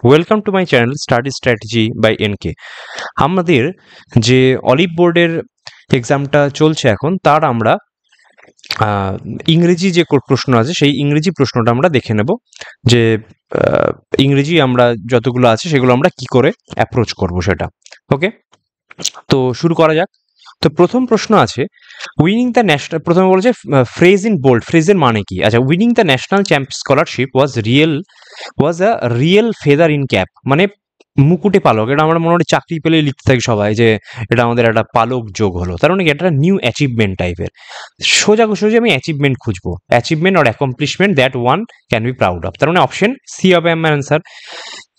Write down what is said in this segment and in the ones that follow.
Welcome to my channel study strategy by NK. আমাদের যে olive বোর্ডের এক্সামটা চলছে এখন, তার আমরা ইংরেজি যে প্রশ্ন আছে সেই ইংরেজি প্রশ্নটা আমরা দেখে নেব, যে ইংরেজি আমরা যতগুলো আছে সেগুলো আমরা কি করে অ্যাপ্রোচ করব সেটা। ওকে, তো শুরু করা যাক। তো প্রথম প্রশ্ন আছে, উইনিং দ্য ন্যাশনাল, প্রথমে বলেছে ফ্রেজ ইন বোল্ড, ফ্রেজের মানে কি? আচ্ছা, winning the national champ scholarship was a real feather in cap, মানে মুকুটে পালক। এটা আমরা মোটামুটি চাকরি পেলেই লিখতে থাকি সবাই, যে এটা আমাদের একটা পালক যোগ হলো, তার মানে কি একটা নিউ অ্যাচিভমেন্ট টাইপের। সোজা সোজা আমি অ্যাচিভমেন্ট খুঁজবো, achievement or accomplishment that one can be proud of, তার মানে অপশন সি হবে আমার অ্যান্সার।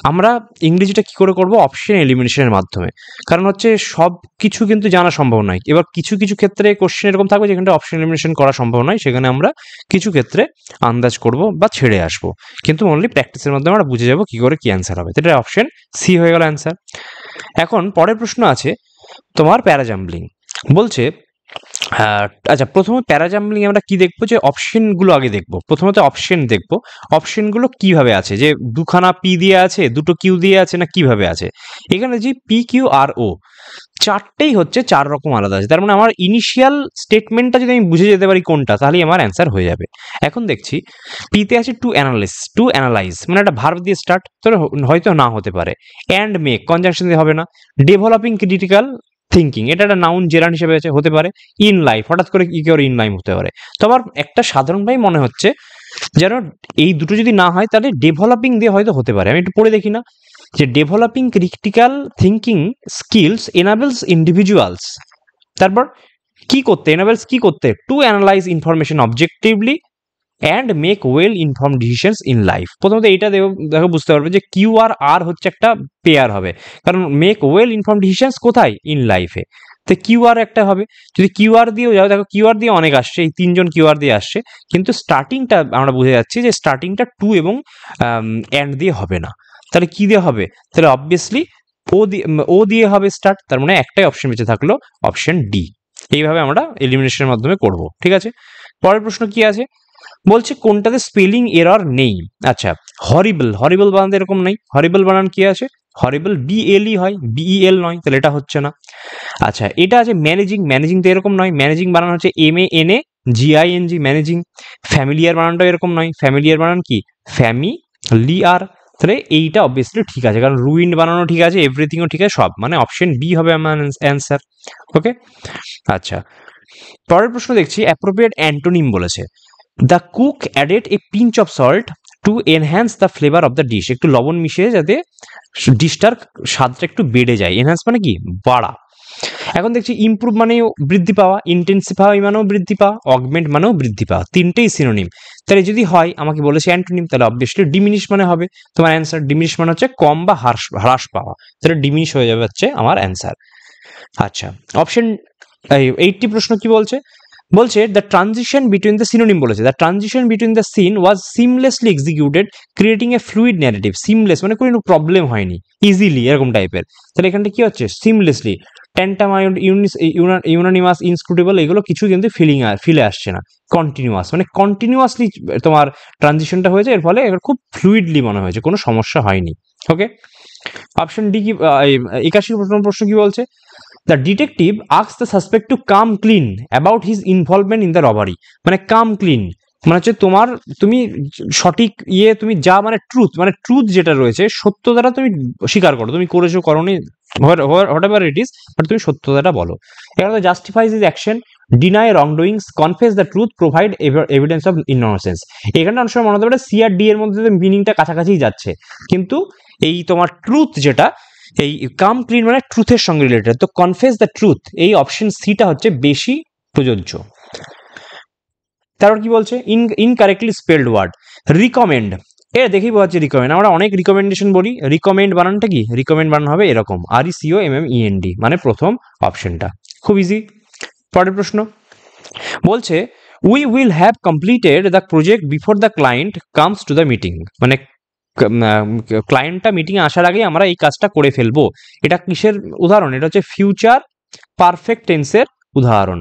আমরা ইংরেজিটা কি করে করব? অপশন এলিমিনেশনের মাধ্যমে। কারণ হচ্ছে সব কিছু কিন্তু জানা সম্ভব নয়। এবার কিছু কিছু ক্ষেত্রে কোশ্চেন এরকম থাকবে যেখানে অপশন এলিমিনেশন করা সম্ভব নয়, সেখানে আমরা কিছু ক্ষেত্রে আন্দাজ করব বা ছেড়ে আসবো, কিন্তু অনলি প্র্যাকটিসের মাধ্যমে আমরা বুঝে যাবো কি করে কি অ্যান্সার হবে। এটা অপশন সি হয়ে গেল অ্যান্সার। এখন পরের প্রশ্ন আছে তোমার প্যারাজাম্বলিং। বলছে আচ্ছা, প্রথমে প্যারাজাম্বলিং আমরা কি দেখবো, যে অপশনগুলো আগে দেখবো। প্রথমত অপশন দেখবো, অপশনগুলো কিভাবে আছে, যে দুখানা পি দিয়ে আছে, দুটো কিউ দিয়ে আছে, না কিভাবে আছে। এখানে যে পি কিউ আর ও চারটেই হচ্ছে চার রকম আলাদা আছে, তার মানে আমার ইনিশিয়াল স্টেটমেন্টটা যদি আমি বুঝে যেতে পারি কোনটা, তাহলেই আমার অ্যান্সার হয়ে যাবে। এখন দেখছি পিতে আছে টু অ্যানালাইজ, মানে একটা ভার্ব দিয়ে স্টার্ট, তো হয়তো না হতে পারে। অ্যান্ড মেক কনজাংশন দিয়ে হবে না। ডেভেলপিং ক্রিটিক্যাল থিঙ্কিং, এটা একটা নাউন জেরান হিসেবে আছে, হতে পারে। ইন লাইফ, হঠাৎ করে কি করে ইন লাইফ হতে পারে। তো আমার একটা সাধারণভাবে মনে হচ্ছে যেন এই দুটো যদি না হয় তাহলে ডেভেলপিং দিয়ে হয়তো হতে পারে। আমি একটু পড়ে দেখি না, যে developing critical thinking skills এনাবেলস individuals, তারপর কি করতে, এনাবেলস কি করতে, to analyse information objectively and make well inform decisions in life. প্রথমত এইটা দেখো বুঝতে পারবে যে কিউ আর আর হচ্ছে একটা পেয়ার হবে, কারণ মেক ওয়েল ইনফর্ম ডিসিশনস কোথায়? ইন লাইফে। তো কিউ আর একটা হবে। যদি কিউ আর দিয়েও যাও, দেখো কিউ আর দিয়ে অনেক আসছে, এই তিনজন কিউ আর দিয়ে আসছে, কিন্তু স্টার্টিংটা আমরা বুঝে যাচ্ছি যে স্টার্টিংটা টু এবং অ্যান্ড দিয়ে হবে না। তাহলে কি দিয়ে হবে? তাহলে অবভিয়াসলি ও দিয়ে হবে স্টার্ট, তার মানে একটাই অপশন বেঁচে থাকলো, অপশন ডি। এইভাবে আমরা এলিমিনেশনের মাধ্যমে করব, ঠিক আছে। পরের প্রশ্ন কি আছে, বলছে কোনটাতে স্পেলিং এরর নেই। আচ্ছা, হরিবল, হরিবল বানাতে এরকম নেই। হরিবল বানান কি আছে? হরিবল বিএলই হয়, বিইএল নয়, তাহলে এটা হচ্ছে না। আচ্ছা, এটা আছে ম্যানেজিং, ম্যানেজিং তো এরকম নয়, ম্যানেজিং বানান হচ্ছে MANAGING, ম্যানেজিং। ফ্যামিলিয়ার বানানটা এরকম নয়, ফ্যামিলিয়ার বানান কি? ফ্যামিলিয়ার। তাহলে এইটা অবভিয়াসলি ঠিক আছে, কারণ রুইন্ড বানানো ঠিক আছে, এভরিথিংও ঠিক আছে, সব, মানে অপশন বি হবে আমার অ্যান্সার। ওকে, আচ্ছা, পরের প্রশ্ন দেখছি অ্যাপ্রোপ্রিয়েট অ্যান্টোনিম বলেছে। The cook added A pinch of salt to enhance the flavour of the dish, একটু লবণ মিশিয়ে যাতে ডিশটার স্বাদটা একটু বেড়ে যায়। এনহ্যান্স মানে কি? বাড়া। এখন দেখছি ইমপ্রুভ মানেও বৃদ্ধি পাওয়া, ইন্টেন্সিফাই মানেও বৃদ্ধি পাওয়া, অগমেন্ট মানেও বৃদ্ধি পাওয়া, তিনটেই সিনোনিম। তাহলে যদি হয়, আমাকে বলেছে অ্যান্টোনিম, তাহলে অবভিয়াসলি ডিমিনিশ মানে হবে তোমার অ্যান্সার। ডিমিনিশ মানে হচ্ছে কম বা হ্রাস পাওয়া, তাহলে ডিমিনিশ হয়ে যাবে হচ্ছে আমার অ্যান্সার। আচ্ছা, অপশন 80 প্রশ্ন কি বলছে? বলছে the transition between the synonym বলেছে, the transition between the scene was seamlessly executed creating a fluid narrative. Seamless মানে কোনো প্রবলেম হয়নি, ইজিলি, এরকম টাইপের। তাহলে এখানটা কি হচ্ছে? সিমলেসলি। ট্যান্টামাউন্ট, ইউনানিমাস, ইনস্ক্রুটেবল, এগুলো কিছু কিন্তু ফিলে আসছে না। কন্টিনিউয়াস মানে কন্টিনিউয়াসলি তোমার ট্রানজিশনটা হয়েছে, এর ফলে খুব ফ্লুইডলি মনে হয়েছে, কোনো সমস্যা হয়নি। ওকে, অপশন ডি কি? 81 প্রশ্ন কি বলছে? The detective asks the suspect to come clean about his involvement in the robbery, মানে কাম ক্লিন মানে হচ্ছে তুমি সঠিক তুমি যা, মানে ট্রুথ যেটা রয়েছে, সত্যতাটা তুমি স্বীকার করো, তুমি করেছো করোনি, whatever it is, but তুমি সত্যতাটা বলো। এখানে justifies his action, deny wrong doings, confess the truth, provide evidence of innocence. এখানে অনেক সময় মনে হতে পারে সি আর ডি এর মধ্যে মিনিংটা কাছাকাছি যাচ্ছে, কিন্তু এই তোমার ট্রুথ যেটা, এই কাম ক্লিন মানে ট্রুথের সঙ্গে রিলেটেড, তো কনফেস দ্য ট্রুথ, এই অপশন সিটা হচ্ছে বেশি প্রযোজ্য। তারপর কি বলছে? ইনকারেক্টলি স্পেলড ওয়ার্ড, রিকমেন্ড, এটা দেখেই বোঝা যাচ্ছে রিকমেন্ড। আমরা অনেক রিকমেন্ডেশন বলি, রিকমেন্ড বানানটা কি? রিকমেন্ড বানান হবে এরকম, RECOMMEND, মানে প্রথম অপশনটা, খুব ইজি। পরের প্রশ্ন বলছে we will have completed the project before the client comes to the meeting, মানে ক্লায়েন্টটা মিটিংয়ে আসার আগে আমরা এই কাজটা করে ফেলবো। এটা কিসের উদাহরণ? এটা হচ্ছে ফিউচার পারফেক্ট টেন্সের উদাহরণ।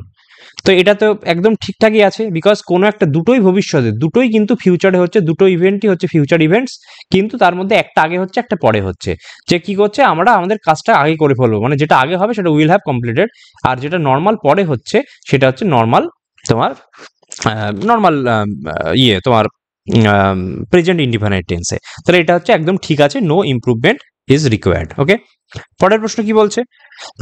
তো এটা তো একদম ঠিকঠাকই আছে, বিকজ কোনো একটা দুটোই ভবিষ্যতে, দুটোই কিন্তু ফিউচারে হচ্ছে, দুটো ইভেন্টই হচ্ছে ফিউচার ইভেন্টস, কিন্তু তার মধ্যে একটা আগে হচ্ছে একটা পরে হচ্ছে। যে কি করছে, আমরা আমাদের কাজটা আগে করে ফেলবো, মানে যেটা আগে হবে সেটা উইল হ্যাভ কমপ্লিটেড, আর যেটা নর্মাল পরে হচ্ছে সেটা হচ্ছে নর্মাল তোমার নর্মাল তোমার প্রেজেন্ট ইনডিফিনাইট টেন্সে। তাহলে এটা হচ্ছে একদম ঠিক আছে, নো ইমপ্রুভমেন্ট ইজ রিকোয়ার্ড। ওকে, পরের প্রশ্ন কি বলছে,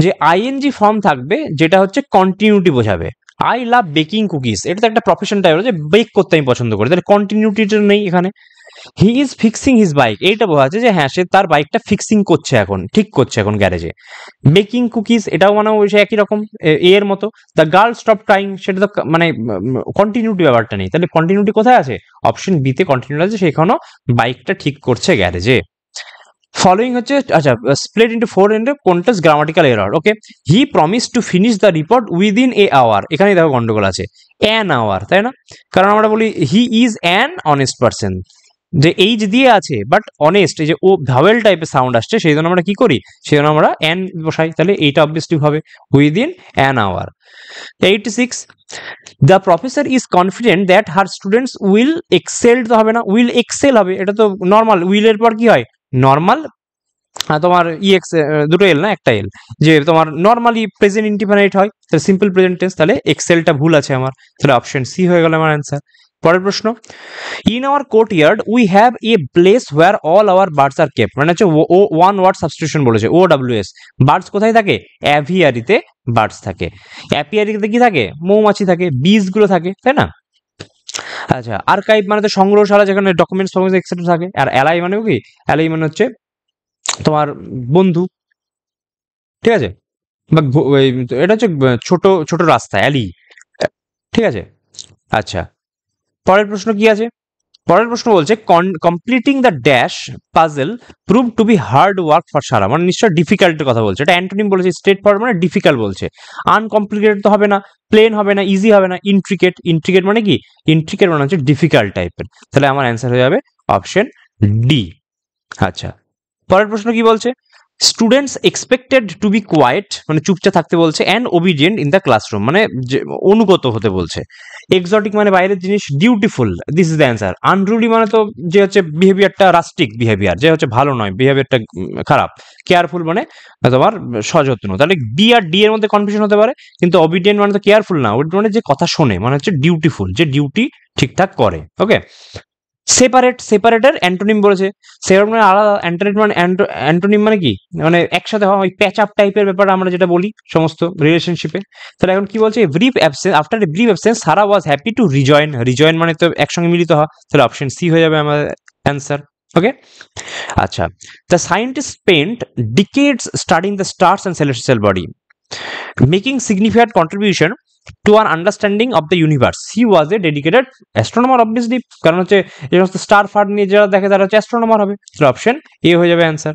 যে আইএনজি ফর্ম থাকবে যেটা হচ্ছে কন্টিনিউটি বোঝাবে। আই লাভ বেকিং কুকিজ, এটা তো একটা প্রফেশন টাইপ, যে বেক করতে আমি পছন্দ করি, তাহলে কন্টিনিউটিটা নেই এখানে। He is fixing his bike, এইটা বোঝা যাচ্ছে যে হ্যাঁ সে তার বাইকটা ফিক্সিং করছে, এখন ঠিক করছে এখন গ্যারেজে। বেকিং কুকিজ, এটাও মানে ওই সে একই রকম এর মতো। দ্য গার্ল স্টপ ট্রাইং, সেটা তো মানে কন্টিনিউটি ব্যাপারটা নেই, তাহলে কন্টিনিউটি কোথায় আছে, অপশন বিতে কন্টিনিউটি আছে, সেখানেও বাইকটা ঠিক করছে গ্যারেজে। ফলোইং হচ্ছে, আচ্ছা, স্প্লিট ইন্টু 4 ইন্টু কোনটাস grammatical error. Okay, he promise to finish the report within a hour, এখানে দেখো গন্ডগোল আছে, অ্যান আওয়ার, তাই না? কারণ আমরা বলি he is an honest person, যে এইচ দিয়ে আছে বাট অনেস্ট, এই যে ও ভাওয়েল টাইপের সাউন্ড আসছে, সেই জন্য আমরা কি করি, সেই জন্য আমরা অ্যান বসাই, তাহলে এইটা অবভিয়াসলি হবে within an hour. 86, the professor is confident that her students will excel, তো হবে না, উইল এক্সেল হবে, এটা তো নর্মাল, উইলের পর কি হয়, নর্মাল তোমার ইএক্স, দুটো এল না একটা এল, যে তোমার নর্মালি প্রেজেন্ট ইনডিফিনাইট হয়, তাহলে সিম্পল প্রেজেন্ট টেন্স, তাহলে এক্সেলটা ভুল আছে আমার, তাহলে অপশন সি হয়ে গেল আমার অ্যান্সার। পরের প্রশ্ন, in our courtyard we have a place where all our birds are kept, মানে হচ্ছে ও ওয়ান ওয়ার্ড সাবস্টিটিউশন বলেছে, ও ডাব্লিউ এস। বার্ডস কোথায় থাকে, অ্যাভিয়ারিতে বার্ডস থাকে, অ্যাপিয়ারিতে কি থাকে, মৌমাছি থাকে, বীজগুলো থাকে, তাই না? আচ্ছা, আর্কাইভ মানে তো সংগ্রহশালা, যেখানে ডকুমেন্টস এক্সেট্রা থাকে, আর অ্যালাই মানে কি, অ্যালাই মানে হচ্ছে তোমার বন্ধু, ঠিক আছে, বা এটা হচ্ছে ছোট ছোট রাস্তা, অ্যালি, ঠিক আছে। আচ্ছা, পরের প্রশ্ন কি আছে, পরের প্রশ্ন বলছে completing the dash puzzle prove to be hard work for Sara, মানে নিশ্চয় ডিফিকাল্টের কথা বলছে, এটা অ্যান্টোনিম বলেছে, স্ট্রেট ফরওয়ার্ড মানে ডিফিকাল্ট বলছে, আনকমপ্লিকেটেড তো হবে না, প্লেন হবে না, ইজি হবে না, ইন্ট্রিকেট, ইন্ট্রিকেট মানে কি, ইন্ট্রিকেট মানে হচ্ছে ডিফিকাল্ট টাইপের, তাহলে আমার অ্যান্সার হয়ে যাবে অপশন ডি। আচ্ছা, পরের প্রশ্ন কি বলছে, students expected to be quiet, মানে চুপচাপ থাকতে বলছে, and obedient in the classroom, মানে অনুগত হতে বলছে। এক্সোটিক মানে বাইরের জিনিস, dutiful, this is the answer. Unruly মানে তো যে হচ্ছে বিহেভিয়ারটা রাস্টিক বিহেভিয়ার, যে হচ্ছে ভালো নয়, বিহেভিয়ারটা খারাপ। কেয়ারফুল মানে তোমার সযত্ন, তাহলে বি আর ডি এর মধ্যে কনফিউশন হতে পারে, কিন্তু অবিডিয়েন্ট মানে তো কেয়ারফুল না, ওবিডিয়েন্ট মানে যে কথা শোনে, মানে হচ্ছে ডিউটিফুল, যে ডিউটি ঠিকঠাক করে। ওকে, সেপারেট, সেপারেটের অ্যান্টোনিম বলেছে, সেপারেট মানে আলাদা, অ্যান্টোনিম মানে অ্যান্টোনিম মানে কি, মানে একসাথে হওয়া, ওই প্যাচ আপ টাইপের ব্যাপার আমরা যেটা বলি সমস্ত রিলেশনশিপে। তাহলে এখন কি বলছে, brief absence, after a brief absence Sara was happy to rejoin, rejoin মানে তো একসঙ্গে মিলিত হওয়া, তাহলে অপশন সি হয়ে যাবে আমাদের অ্যান্সার। ওকে, আচ্ছা, the scientist spent decades studying the stars and celestial body, making significant contribution to our understanding of the universe, he was a dedicated astronomer obviously, কারণ হচ্ছে এই সমস্ত স্টার ফার নিয়ে যারা দেখে তারা হচ্ছে অ্যাস্ট্রোনমার হবে, অপশন এ হয়ে যাবে answer.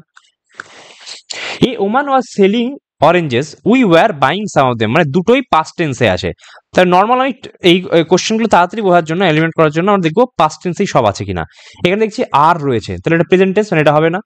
A Oman was selling oranges we were buying some of them, মানে দুটোই পাস্ট টেন্সে আছে, তাহলে নর্মাল আমি এই কোশ্চেনগুলো তাড়াতাড়ি বোঝার জন্য, এলিমেন্ট করার জন্য আমরা দেখবো পাস্ট টেন্সেই সব আছে কিনা। এখানে দেখছি আর রয়েছে, তাহলে এটা প্রেজেন্ট টেন্স, মানে এটা হবে না।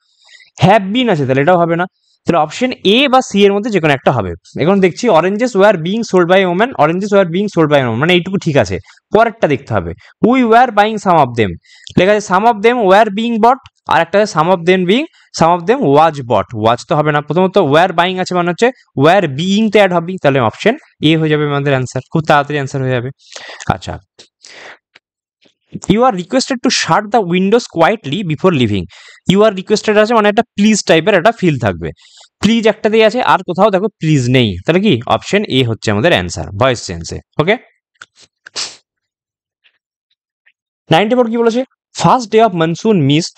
হ্যাভ বিন আছে, তাহলে এটাও হবে না, তাহলে অপশন এ বা সি এর মধ্যে যে কোনো একটা হবে। এখন দেখছি oranges were being sold by women, oranges were being sold by women, মানে এইটুকু ঠিক আছে, পরেরটা দেখতে হবে। We were buying some of them, লেখা আছে some of them were being bought, আর একটা some of them being, some of them was bought, was তো হবে না, প্রথমত ওয়ার বাইং আছে মানে হচ্ছে ওয়ার বিইং তে অ্যাড হবে, তাহলে অপশন এ হয়ে যাবে আমাদের অ্যান্সার, খুব তাড়াতাড়ি অ্যান্সার হয়ে যাবে। আচ্ছা, you are requested to shut the windows quietly before leaving, you are requested আছে মানে একটা প্লিজ টাইপের একটা ফিল থাকবে, প্লিজ একটা দিয়ে আছে, আর কোথাও দেখো প্লিজ নেই, তাহলে কি অপশন এ হচ্ছে আমাদের অ্যান্সার ভয়েস চেঞ্জে। ওকে, 94 কি বলেছে, first day of monsoon mist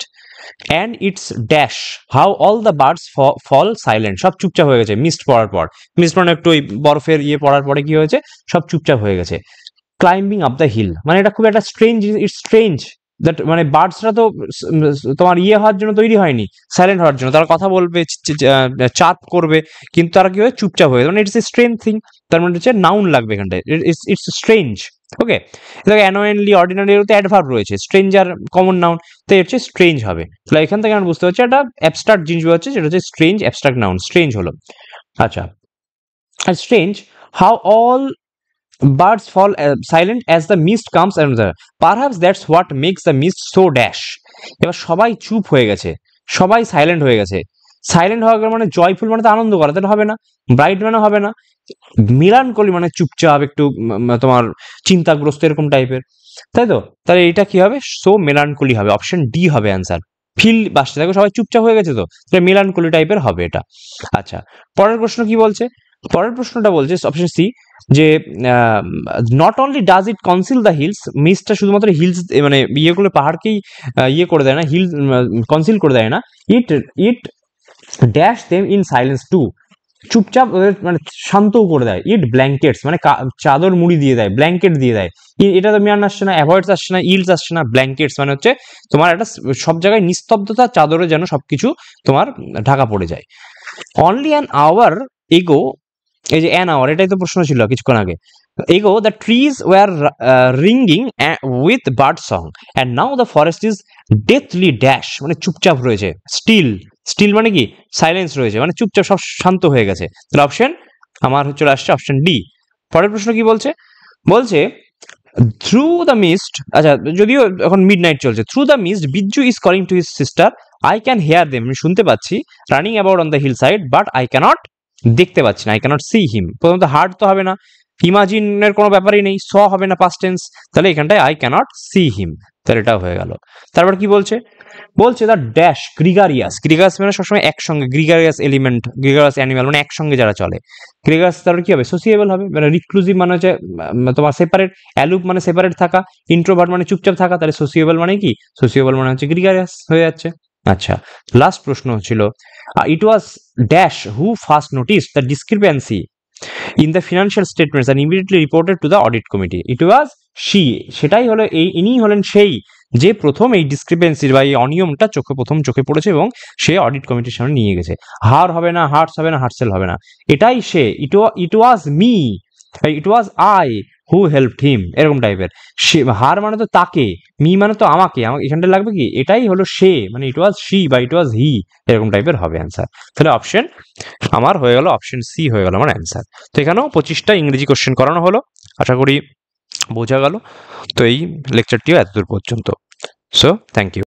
and its dash how all the birds fall silent, সব চুপচাপ হয়ে গেছে মিস্ট পড়ার পর, মিস্ট মানে একটু ওই বরফের ইয়ে পড়ার পরে কি হয়েছে, সব চুপচাপ হয়ে গেছে। ক্লাইম্বিং আপ দ্য হিল, মানে এটা খুব একটা স্ট্রেঞ্জ, ইটস স্ট্রেঞ্জ দ্যাট, মানে বার্ডসরা তো তোমার ইয়ে হওয়ার জন্য তৈরি হয়নি, সাইলেন্ট হওয়ার জন্য, তারা কথা বলবে, চাপ করবে, কিন্তু তারা কি হয় চুপচাপ হয়ে, মানে ইটস এ স্ট্রেঞ্জ থিং, তার মানে হচ্ছে নাউন লাগবে এখানটায়, ইটস স্ট্রেঞ্জ। ওকে, দেখো অ্যানোয়েনলি, অর্ডিনারি এর তো অ্যাডভার্ব রয়েছে, স্ট্রেঞ্জ আর কমন নাউন, তাই হচ্ছে স্ট্রেঞ্জ হবে, তাহলে এখান থেকে আমরা বুঝতে পারছি একটা অ্যাবস্ট্রাক্ট জিনিস হচ্ছে, যেটা হচ্ছে স্ট্রেঞ্জ, অ্যাবস্ট্রাক্ট নাউন, স্ট্রেঞ্জ হলো। আচ্ছা, strange how all birds fall silent as the mist comes and perhaps that's what makes the mist so dash. এবার সবাই চুপ হয়ে গেছে, সবাই সাইলেন্ট হয়ে গেছে। সাইলেন্ট হওয়া মানে জয়ফুল মানে তো আনন্দ করা, তাহলে হবে না। ব্রাইট মানে হবে না। মিলানকলি মানে চুপচাপ একটু তোমার চিন্তাগ্রস্ত এরকম টাইপের, তাই তো? তাহলে এটা কি হবে? সো মেলানকলি হবে, অপশন ডি হবে অ্যান্সার। ফিল বাসছে, দেখো সবাই চুপচাপ হয়ে গেছে, তো তাহলে মেলানকলি টাইপের হবে এটা। আচ্ছা, পরের প্রশ্ন কি বলছে? পরের প্রশ্নটা বলছে অপশন সি, যে not only does it conceal the hills, মিস্টটা শুধুমাত্র হিলস মানে ইয়েগুলো পাহাড়কেই ইয়ে করে দেয় না, হিল কনসিল করে দেয় না, it it dash them in silence too, চুপচাপ ওদের মানে শান্তও করে দেয়। ইট ব্ল্যাঙ্কেটস মানে চাদর মুড়ি দিয়ে দেয়, ব্ল্যাঙ্কেট দিয়ে দেয়। এটা তো মিয়ান আসছে না, অ্যাভয়েডস আসছে না, ইলস আসছে না, ব্ল্যাঙ্কেটস মানে হচ্ছে তোমার একটা সব জায়গায় নিস্তব্ধতা, চাদরে যেন সবকিছু তোমার ঢাকা পড়ে যায়। অনলি অ্যান আওয়ার এগো, এই যে অ্যান আওয়ার, এটাই তো প্রশ্ন ছিল কিছুক্ষণ আগে। এগো the trees war ringing with bird song and now the forest is Deathly dash, মানে চুপচাপ রয়েছে। স্টিল, স্টিল মানে কি সাইলেন্স রয়েছে, মানে চুপচাপ সব শান্ত হয়ে গেছে। তাহলে অপশন আমার চলে আসছে অপশন ডি। পরের প্রশ্ন কি বলছে? বলছে থ্রু দ্য মিস্ট, আচ্ছা যদিও এখন মিড নাইট চলছে, through the mist Bijju is calling to his sister, I can hear them, আমি শুনতে পাচ্ছি, running about on the hill side but I can't, দেখতে পাচ্ছি না, আই ক্যানট সি হিম। প্রথমত হার্ড তো হবে না, ইমাজিনের কোনো ব্যাপারই নেই, স হবে না পাস্ট টেন্স, তাহলে এখানটায় আই ক্যানট সি হিম, তাহলে এটাও হয়ে গেল। তারপর কি বলছে? বলছে দ্য ড্যাশ গ্রিগারিয়াস, গ্রিগারিয়াস মানে সবসময় একসঙ্গে, গ্রিগারিয়াস এলিমেন্ট, গ্রিগারিয়াস অ্যানিমাল মানে একসঙ্গে যারা চলে। গ্রিগারিয়াস তাহলে কি হবে? সোসিয়েবল হবে, মানে রিক্লুসিভ মানে হচ্ছে তোমার সেপারেট, অ্যালুপ মানে সেপারেট থাকা, ইন্ট্রোভার্ট মানে চুপচাপ থাকা, তাহলে সোসিয়েবল মানে কি? সোসিয়েবল মানে হচ্ছে গ্রিগারিয়াস হয়ে যাচ্ছে। আচ্ছা, লাস্ট প্রশ্ন ছিল it was dash who first notice the discrepancy in the financial statements and immediately reported to the audit committee. It was she, সেটাই হলো এই, ইনিই হলেন সেই যে প্রথম এই ডিসক্রিপেন্সির বা এই অনিয়মটা প্রথম চোখে পড়েছে এবং সে অডিট কমিটির সামনে নিয়ে গেছে। হার হবে না, হার্টস হবে না, হার্টসেল হবে না, এটাই সে। It was me, it was I who helped him, এরকম টাইপের। সে, হার মানে তো তাকে, মি মানে তো আমাকে, আমাকে এখানটা লাগবে কি, এটাই হলো সে, মানে ইট ওয়াজ শি বা ইট ওয়াজ হি, এরকম টাইপের হবে অ্যান্সার। তাহলে অপশন আমার হয়ে গেল অপশন সি হয়ে গেল আমার অ্যান্সার। তো এখানেও 25টা ইংরেজি কোশ্চেন করানো হলো, আশা করি বোঝা গেল। তো এই লেকচারটিও এতদূর পর্যন্ত। So thank you.